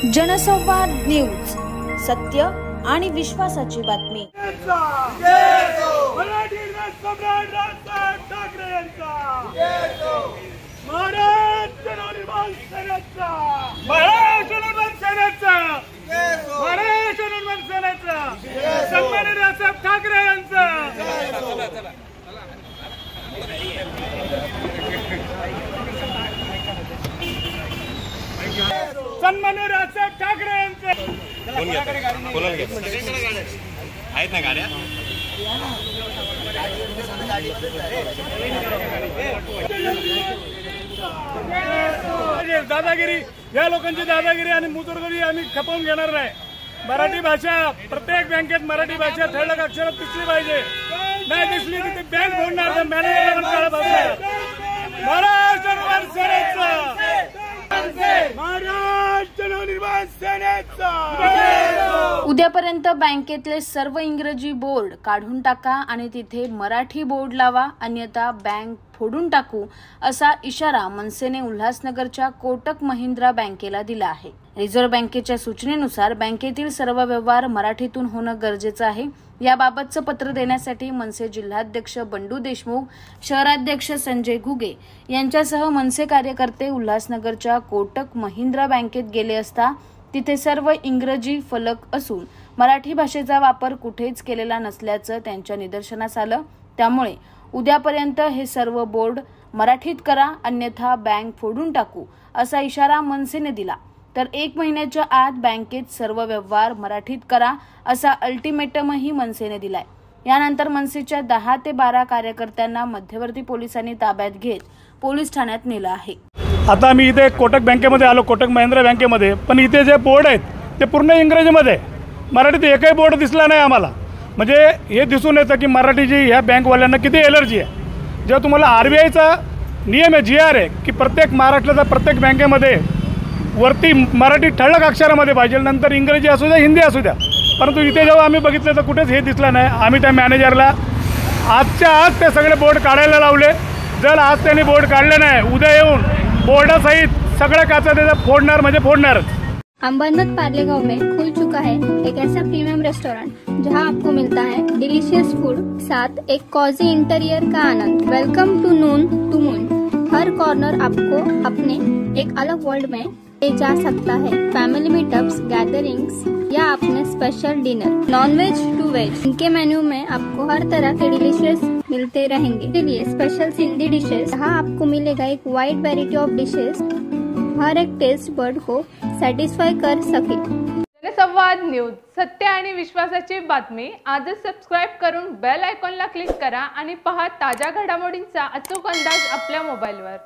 जनसंवाद न्यूज, सत्य आणि विश्वासाची बातमी। सन्माननीय राजसाहेब ठाकरे यांचे आहेत ना गाड्या। दादागिरी, या लोकांची दादागिरी आणि मुजोरगिरी आम्ही खपवून घेणार नाही। मराठी भाषा प्रत्येक बँकेत मराठी भाषा ठळक अक्षरात दिसली पाहिजे। नाही दिसली तर ते बँक फोडणार, तर मॅनेजरला पण काळा बसणार। महाराष्ट्र निर्माण सेनेचा, महाराष्ट्र निर्माण सेनेचा। उद्यापर्यंत बँकेतले सर्व इंग्रजी बोर्ड काढून टाका आणि तिथे मराठी बोर्ड लावा, अन्यथा बँक फोडून टाकू, असा इशारा मनसेने उल्हासनगरच्या कोटक महिंद्रा बँकेला दिला आहे। रिझर्व्ह बँकेच्या सूचनेनुसार बँकेतील सर्व व्यवहार मराठीतून होणं गरजेचं आहे। याबाबतचं पत्र देण्यासाठी मनसे जिल्हाध्यक्ष बंडू देशमुख, शहराध्यक्ष संजय घुगे यांच्यासह मनसे कार्यकर्ते उल्हासनगरच्या कोटक महिंद्रा बँकेत गेले असता तिथे सर्व इंग्रजी फलक असून मराठी भाषेचा वापर कुठेच केलेला नसल्याचं त्यांच्या निदर्शनास आलं। त्यामुळे उद्यापर्यंत हे सर्व बोर्ड मराठीत करा, अन्यथा बँक फोडून टाकू, असा इशारा मनसेने दिला। तर 1 महिन्याच्या आत बँकेत सर्व व्यवहार मराठीत करा, असा अल्टिमेटमही मनसेने दिलाय। यानंतर मनसेच्या 10 ते 12 कार्यकर्त्यांना मध्यवर्ती पोलिसांनी ताब्यात घेत पोलीस ठाण्यात नेलं आहे। आता आम्ही इथे कोटक बँकेमध्ये आलो, कोटक महिंद्रा बँकेमध्ये, पण इथे जे बोर्ड आहेत ते पूर्ण इंग्रजीमध्ये, मराठीत एकही बोर्ड दिसला नाही आम्हाला। म्हणजे हे दिसून येतं की मराठीची ह्या बँकवाल्यांना किती एलर्जी आहे। जेव्हा तुम्हाला आरबीआयचा नियम आहे, GR आहे की प्रत्येक महाराष्ट्राच्या प्रत्येक बँकेमध्ये वरती मराठी ठळक अक्षरामध्ये पाहिजे, नंतर इंग्रजी असू द्या, हिंदी असू द्या, परंतु इथे जेव्हा आम्ही बघितलं तर कुठेच हे दिसलं नाही। आम्ही त्या मॅनेजरला आजच्या आज ते सगळे बोर्ड काढायला लावले। जर आज त्यांनी बोर्ड काढले नाही, उद्या येऊन बोर्डासहित सगळ्या काचा त्याचा फोडणार म्हणजे फोडणारच। अंबरनाथ पार्लेगांव में खुल चुका है एक ऐसा प्रीमियम रेस्टोरेंट जहां आपको मिलता है डिलीशियस फूड, साथ एक कॉजी इंटीरियर का आनंद। Welcome to Noon to Moon. हर कॉर्नर आपको अपने एक अलग वर्ल्ड में ले जा सकता है। फैमिली मीटअप्स, गैदरिंग्स या अपने special dinner, non veg to veg, इनके मेन्यू में आपको हर तरह के डिलीशियस मिलते रहेंगे। इसके लिए स्पेशल सिंधी डिशेस, यहाँ आपको मिलेगा एक वाइड वेराइटी ऑफ डिशेस, हर एक टेस्ट बर्ड को सॅटिस्फाय कर सके। जनसंवाद न्यूज, सत्य आणि विश्वासाची बातमी। आजच सबस्क्राइब करून बेल आयकॉनला क्लिक करा आणि पहा ताज्या घडामोडींचा अचूक अंदाज आपल्या मोबाईलवर।